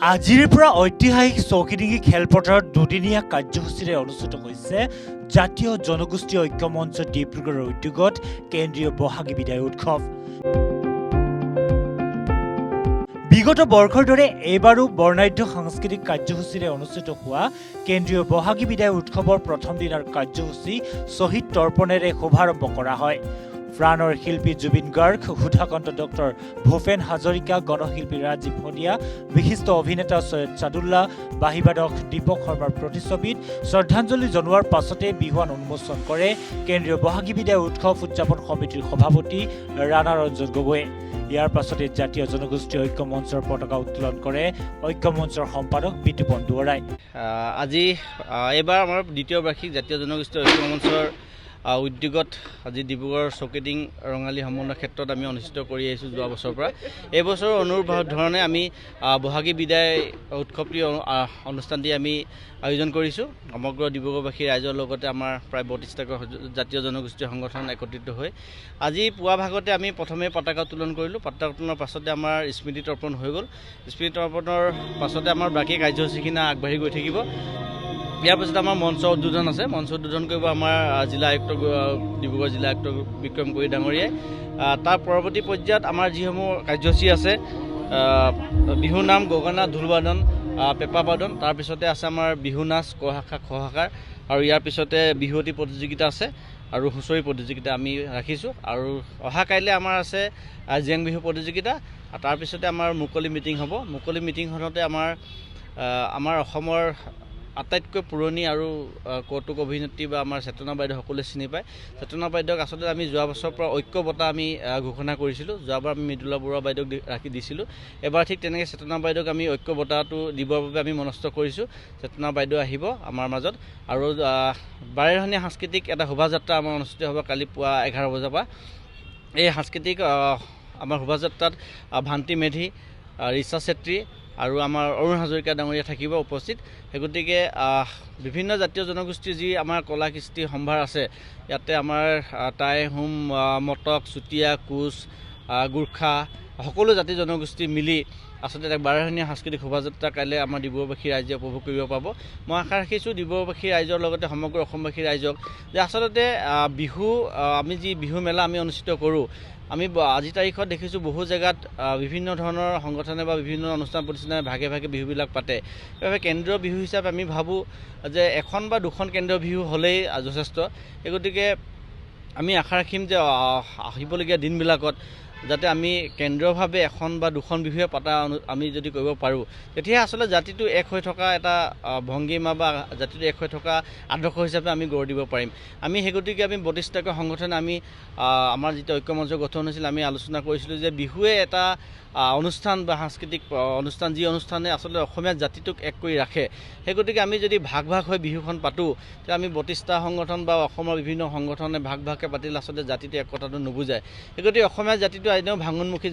আজিৰ পৰা ঐতিহাসিক চৌকিডিঙি খেলপথাৰত দুদিনীয়া কাৰ্যসূচীৰে অনুষ্ঠিত হৈছে জাতীয় জনগোষ্ঠী ঐক্য মঞ্চ ডিব্ৰুগড়ৰ উদ্যোগত কেন্দ্ৰীয় বহাগী বিদায় উৎসৱ। বিগত বৰ্ষৰ দৰে এইবাৰো বৰ্ণাঢ্য সাংস্কৃতিক কাৰ্যসূচীৰে অনুষ্ঠিত হোৱা কেন্দ্ৰীয় বহাগী বিদায় উৎসৱৰ প্ৰথম দিনৰ কাৰ্যসূচী শ্বহীদ তৰ্পণেৰে শুভাৰম্ভ কৰা হয়। প্ৰাণৰ শিল্পী জুবিন গাৰ্গ, সুধাকণ্ঠ ডক্টৰ ভূপেন হাজৰিকা, গণশিল্পী ৰাজীৱ সদিয়া, বিশিষ্ট অভিনেতা সৈয়দ ছাদুল্লাহ, বাঁহীবাদক দীপক শৰ্মাৰ প্ৰতিচ্ছবিত শ্ৰদ্ধাঞ্জলি জনোৱাৰ পাছতে বিহুৱান উন্মোচন কৰে কেন্দ্ৰীয় বহাগী বিদায় উৎসৱ উদযাপন সমিতিৰ সভাপতি ৰাণা ৰঞ্জন গগৈয়ে। ইয়াৰ পাছতে জাতীয় জনগোষ্ঠী ঐক্য মঞ্চৰ পতাকা উত্তোলন কৰে ঐক্য মঞ্চৰ সম্পাদক বিতুপন দুৱৰাই। আজি এইবাৰ আমাৰ দ্বিতীয় বাৰ্ষিক জাতীয় জনগোষ্ঠী ঐক্য মঞ্চৰ উদ্যোগত আজি ডিব্ৰুগড় চৌকিডিং ৰঙালী সমন্বয় ক্ষেত্ৰত আমি অনুষ্ঠিত কৰি আহিছোঁ যোৱা বছৰৰ পৰা। এই বছৰৰ অনুৰূপ ধৰণে আমি বহাগী বিদায় উৎসৱটি অনুষ্ঠানটি আমি আয়োজন কৰিছোঁ। সমগ্ৰ ডিব্ৰুগড়বাসী ৰাইজৰ লগতে আমাৰ প্ৰায় 32টাকৈ জাতীয় জনগোষ্ঠী সংগঠন একত্ৰিত হৈ আজি পুৱা ভাগতে আমি প্ৰথমে পতাকা উত্তোলন কৰিলোঁ। পতাকা উত্তোলনৰ পাছতে আমাৰ স্মৃতি তৰ্পণ হৈ গ'ল। স্মৃতি তৰ্পণৰ পাছতে আমাৰ বাকী কাৰ্যসূচীখিনি আগবাঢ়ি গৈ থাকিব। ইয়াৰ পাছত আমাৰ মঞ্চ উদ্বোধন আছে। মঞ্চ উদ্বোধন কৰিব আমাৰ জিলা আয়ুক্ত ডিব্ৰুগড় জিলা আয়ুক্ত বিক্ৰম কুৰি ডাঙৰীয়াই। তাৰ পৰৱৰ্তী পৰ্যায়ত আমাৰ যিসমূহ কাৰ্যসূচী আছে বিহু নাম, গগনা, ঢোলবাদন, পেঁপাবাদন, তাৰপিছতে আছে আমাৰ বিহু নাচ, ক শাখা, খ শাখাৰ, আৰু ইয়াৰ পিছতে বিহুৱতী প্ৰতিযোগিতা আছে আৰু হুঁচৰি প্ৰতিযোগিতা আমি ৰাখিছোঁ। আৰু অহা কাইলৈ আমাৰ আছে জেং বিহু প্ৰতিযোগিতা। তাৰপিছতে আমাৰ মুকলি মিটিং হ'ব। মুকলি মিটিংখনতে আমাৰ অসমৰ আটাইতকৈ পুৰণি আৰু কৌতুক অভিনেত্ৰী বা আমাৰ চেতনা বাইদেউ সকলোৱে চিনি পায়। চেতনা বাইদেউক আচলতে আমি যোৱা বছৰৰ পৰা ঐক্য বঁটা আমি ঘোষণা কৰিছিলোঁ। যোৱাবাৰ আমি মৃদুলা বৰুৱা বাইদেউক ৰাখি দিছিলোঁ। এবাৰ ঠিক তেনেকৈ চেতনা বাইদেউক আমি ঐক্য বঁটাটো দিবৰ বাবে আমি মনস্থ কৰিছোঁ। চেতনা বাইদেউ আহিব আমাৰ মাজত। আৰু বাৰেৰহণীয়া সাংস্কৃতিক এটা শোভাযাত্ৰা আমাৰ অনুষ্ঠিত হ'ব কালি পুৱা 11 বজাৰ পৰা। এই সাংস্কৃতিক আমাৰ শোভাযাত্ৰাত ভান্তি মেধি, ৰিচা চেত্ৰী আৰু আমাৰ অৰুণ হাজৰিকা ডাঙৰীয়া থাকিব উপস্থিত। সেই গতিকে বিভিন্ন জাতীয় জনগোষ্ঠীৰ যি আমাৰ কলা কৃষ্টি সম্ভাৰ আছে, ইয়াতে আমাৰ টাই, হোম, মটক, চুতীয়া, কোচ, গোৰ্খা সকলো জাতি জনগোষ্ঠী মিলি আচলতে এক বাৰেৰহণীয়া সাংস্কৃতিক শোভাযাত্ৰা কাইলৈ আমাৰ ডিব্ৰুগড়বাসী ৰাইজে উপভোগ কৰিব পাব। মই আশা ৰাখিছোঁ ডিব্ৰুগড়বাসী ৰাইজৰ লগতে সমগ্ৰ অসমবাসী ৰাইজক যে আচলতে বিহু আমি যি বিহু মেলা আমি অনুষ্ঠিত কৰোঁ, আমি আজিৰ তাৰিখত দেখিছোঁ বহু জেগাত বিভিন্ন ধৰণৰ সংগঠনে বা বিভিন্ন অনুষ্ঠান প্ৰতিষ্ঠানে ভাগে ভাগে বিহুবিলাক পাতে। সেইবাবে কেন্দ্ৰীয় বিহু হিচাপে আমি ভাবোঁ যে এখন বা দুখন কেন্দ্ৰীয় বিহু হ'লেই যথেষ্ট। সেই গতিকে আমি আশা ৰাখিম যে আহিবলগীয়া দিনবিলাকত যাতে আমি কেন্দ্ৰীয়ভাৱে এখন বা দুখন বিহুৱে পতা আমি যদি কৰিব পাৰোঁ, তেতিয়াহে আচলতে জাতিটো এক হৈ থকা এটা ভংগীমা বা জাতিটো এক হৈ থকা আদৰ্শ হিচাপে আমি গঢ় দিব পাৰিম। আমি সেই গতিকে আমি 32টাকৈ সংগঠনে আমি আমাৰ যিটো ঐক্য মঞ্চ গঠন হৈছিল, আমি আলোচনা কৰিছিলোঁ যে বিহুৱে এটা অনুষ্ঠান বা সাংস্কৃতিক অনুষ্ঠান, যি অনুষ্ঠানে আচলতে অসমীয়া জাতিটোক এক কৰি ৰাখে। সেই গতিকে আমি যদি ভাগ ভাগ হৈ বিহুখন পাতোঁ, তেতিয়া আমি 32টা সংগঠন বা অসমৰ বিভিন্ন সংগঠনে ভাগ ভাগকৈ পাতিলে আচলতে জাতিটো একতাটো নুবুজায়। সেই গতিকে অসমীয়া জাতিটো এনেও ভাঙোনমুখী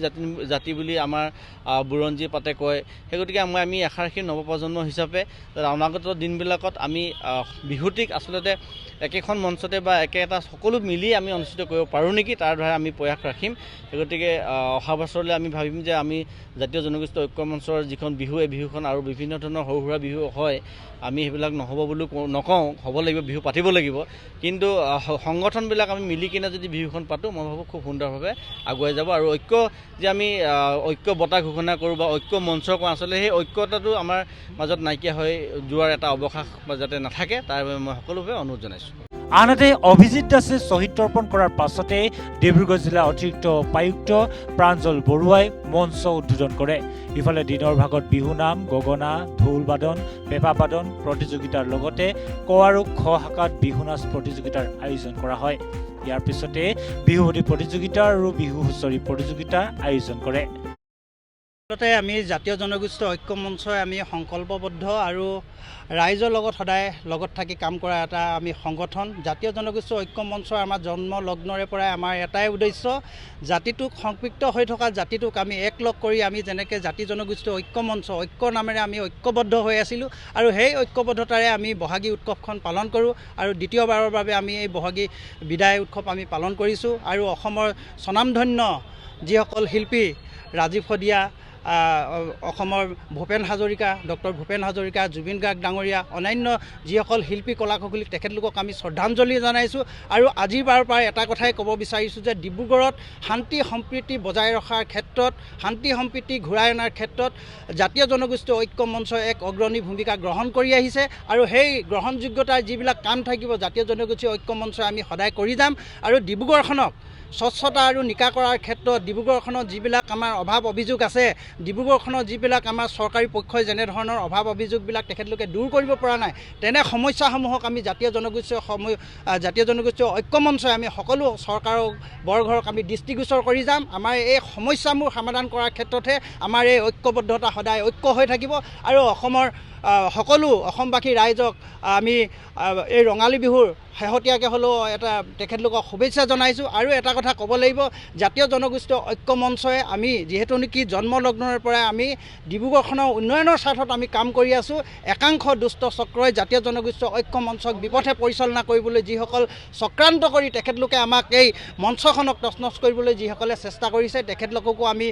জাতি বুলি আমাৰ বুৰঞ্জী পাতে কয়। সেই গতিকে আমি আশা ৰাখিম নৱপ্ৰজন্ম হিচাপে অনাগত দিনবিলাকত আমি বিহুটিক আচলতে একেখন মঞ্চতে বা এটা সকলো মিলি আমি অনুষ্ঠিত কৰিব পাৰোঁ নেকি, তাৰ দ্বাৰা আমি প্ৰয়াস ৰাখিম। সেই গতিকে অহা বছৰলৈ আমি ভাবিম যে আমি জাতীয় জনগোষ্ঠী ঐক্য মঞ্চৰ যিখন বিহু, এই বিহুখন আৰু বিভিন্ন ধৰণৰ সৰু সুৰা বিহু হয়, আমি সেইবিলাক নহ'ব বুলি নকওঁ, হ'ব লাগিব, বিহু পাতিব লাগিব। কিন্তু সংগঠনবিলাক আমি মিলি কিনে যদি বিহুখন পাতোঁ, মই ভাবোঁ খুব সুন্দৰভাৱে আগুৱাই যাব। আৰু ঐক্য যে আমি ঐক্য বঁটা ঘোষণা কৰোঁ বা ঐক্য মঞ্চ কওঁ, আচলতে সেই ঐক্যতাটো আমাৰ মাজত নাইকিয়া হৈ যোৱাৰ এটা অৱকাশ যাতে নাথাকে, তাৰ বাবে মই সকলোকে অনুৰোধ জনাইছোঁ। আনহাতে অভিজিত দাসে শ্বহীদ তৰ্পণ কৰাৰ পাছতে ডিব্ৰুগড় জিলা অতিৰিক্ত উপায়ুক্ত প্ৰাঞ্জল বৰুৱাই মঞ্চ উদ্বোধন কৰে। ইফালে দিনৰ ভাগত বিহু নাম, গগনা, ঢোলবাদন, পেঁপাবাদন প্ৰতিযোগিতাৰ লগতে ক আৰু খ শাখাত বিহু নাচ প্ৰতিযোগিতাৰ আয়োজন কৰা হয়। ইয়াৰ পিছতে বিহুৱতী প্ৰতিযোগিতা আৰু বিহু হুঁচৰি প্ৰতিযোগিতাৰ আয়োজন কৰে। আমি জাতীয় জনগোষ্ঠী ঐক্য মঞ্চই আমি সংকল্পবদ্ধ আৰু ৰাইজৰ লগত সদায় লগত থাকি কাম কৰা এটা আমি সংগঠন। জাতীয় জনগোষ্ঠী ঐক্য মঞ্চৰ আমাৰ জন্ম লগ্নৰে পৰাই আমাৰ এটাই উদ্দেশ্য, জাতিটোক সম্পৃক্ত হৈ থকা জাতিটোক আমি একলগ কৰি আমি যেনেকৈ জাতি জনগোষ্ঠী ঐক্য মঞ্চ ঐক্য নামেৰে আমি ঐক্যবদ্ধ হৈ আছিলোঁ, আৰু সেই ঐক্যবদ্ধতাৰে আমি বহাগী উৎসৱখন পালন কৰোঁ। আৰু দ্বিতীয়বাৰৰ বাবে আমি এই বহাগী বিদায় উৎসৱ আমি পালন কৰিছোঁ। আৰু অসমৰ স্বনামধন্য যিসকল শিল্পী ৰাজীৱ সদিয়া, অসমৰ ভূপেন হাজৰিকা, ডক্টৰ ভূপেন হাজৰিকা, জুবিন গাৰ্গ ডাঙৰীয়া, অন্যান্য যিসকল শিল্পী কলাকুশলী তেখেতলোকক আমি শ্ৰদ্ধাঞ্জলি জনাইছোঁ। আৰু আজিৰ বাৰৰ পৰা এটা কথাই ক'ব বিচাৰিছোঁ যে ডিব্ৰুগড়ত শান্তি সম্প্ৰীতি বজাই ৰখাৰ ক্ষেত্ৰত, শান্তি সম্প্ৰীতি ঘূৰাই অনাৰ ক্ষেত্ৰত জাতীয় জনগোষ্ঠী ঐক্য মঞ্চই এক অগ্ৰণী ভূমিকা গ্ৰহণ কৰি আহিছে। আৰু সেই গ্ৰহণযোগ্যতাৰ যিবিলাক কাম থাকিব জাতীয় জনগোষ্ঠী ঐক্য মঞ্চই আমি সদায় কৰি যাম। আৰু ডিব্ৰুগড়খনক স্বচ্ছতা আৰু নিকা কৰাৰ ক্ষেত্ৰত ডিব্ৰুগড়খনত যিবিলাক আমাৰ অভাৱ অভিযোগ আছে, ডিব্ৰুগড়খনত যিবিলাক আমাৰ চৰকাৰী পক্ষই যেনেধৰণৰ অভাৱ অভিযোগবিলাক তেখেতলোকে দূৰ কৰিব পৰা নাই, তেনে সমস্যাসমূহক আমি জাতীয় জনগোষ্ঠী ঐক্য মঞ্চই আমি সকলো চৰকাৰৰ বৰ্গক আমি দৃষ্টিগোচৰ কৰি যাম। আমাৰ এই সমস্যাবোৰ সমাধান কৰাৰ ক্ষেত্ৰতহে আমাৰ এই ঐক্যবদ্ধতা সদায় ঐক্য হৈ থাকিব। আৰু অসমৰ সকলো অসমবাসী ৰাইজক আমি এই ৰঙালী বিহুৰ শেহতীয়াকৈ হ'লেও এটা তেখেতলোকক শুভেচ্ছা জনাইছোঁ। আৰু এটা কথা ক'ব লাগিব, জাতীয় জনগোষ্ঠী ঐক্য মঞ্চই আমি যিহেতু নেকি জন্মলগ্নৰ পৰাই আমি ডিব্ৰুগড়খনৰ উন্নয়নৰ স্বাৰ্থত আমি কাম কৰি আছোঁ। একাংশ দুষ্ট চক্ৰই জাতীয় জনগোষ্ঠী ঐক্য মঞ্চক বিপথে পৰিচালনা কৰিবলৈ যিসকল চক্ৰান্ত কৰি তেখেতলোকে আমাক এই মঞ্চখনক তছনছ কৰিবলৈ যিসকলে চেষ্টা কৰিছে, তেখেতলোককো আমি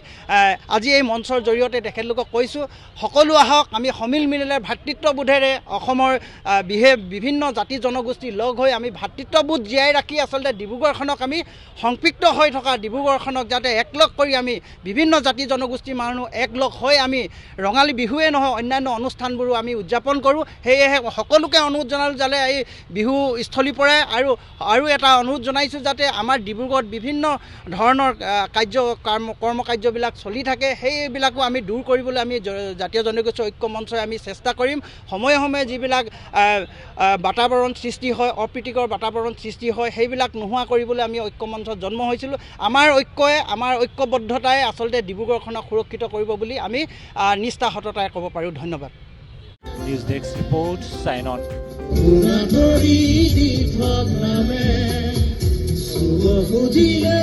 আজি এই মঞ্চৰ জৰিয়তে তেখেতলোকক কৈছোঁ, সকলো আহক আমি সমিল মিলেৰে ভাতৃত্ববোধেৰে অসমৰ বিভিন্ন জাতি জনগোষ্ঠী লগ হৈ আমি ভাতৃত্ববোধ জীয়াই ৰাখি আচলতে ডিব্ৰুগড়খনক আমি সংপৃক্ত হৈ থকা ডিব্ৰুগড়খনক যাতে একলগ কৰি আমি বিভিন্ন জাতি জনগোষ্ঠীৰ মানুহ একলগ হৈ আমি ৰঙালী বিহুৱে নহয় অন্যান্য অনুষ্ঠানবোৰো আমি উদযাপন কৰোঁ। সেয়েহে সকলোকে অনুৰোধ জনালোঁ যাতে এই বিহু স্থলীৰ পৰাই আৰু এটা অনুৰোধ জনাইছোঁ যাতে আমাৰ ডিব্ৰুগড়ত বিভিন্ন ধৰণৰ কৰ্মকাৰ্যবিলাক চলি থাকে, সেইবিলাকো আমি দূৰ কৰিবলৈ আমি জাতীয় জনগোষ্ঠী ঐক্য মঞ্চই আমি চেষ্টা কৰিম। সময়ে সময়ে যিবিলাক বাতাবৰণ সৃষ্টি হয়, অপ্ৰীতিকৰ বাতাবৰণ সৃষ্টি হয়, সেইবিলাক নোহোৱা কৰিবলৈ আমি ঐক্য মঞ্চত জন্ম হৈছিলোঁ। আমাৰ ঐক্যই, আমাৰ ঐক্যবদ্ধতাই আচলতে ডিব্ৰুগড়খনক সুৰক্ষিত কৰিব বুলি আমি নিষ্ঠা সততাৰে ক'ব পাৰোঁ। ধন্যবাদ। News desk report, sign on. বুজিলে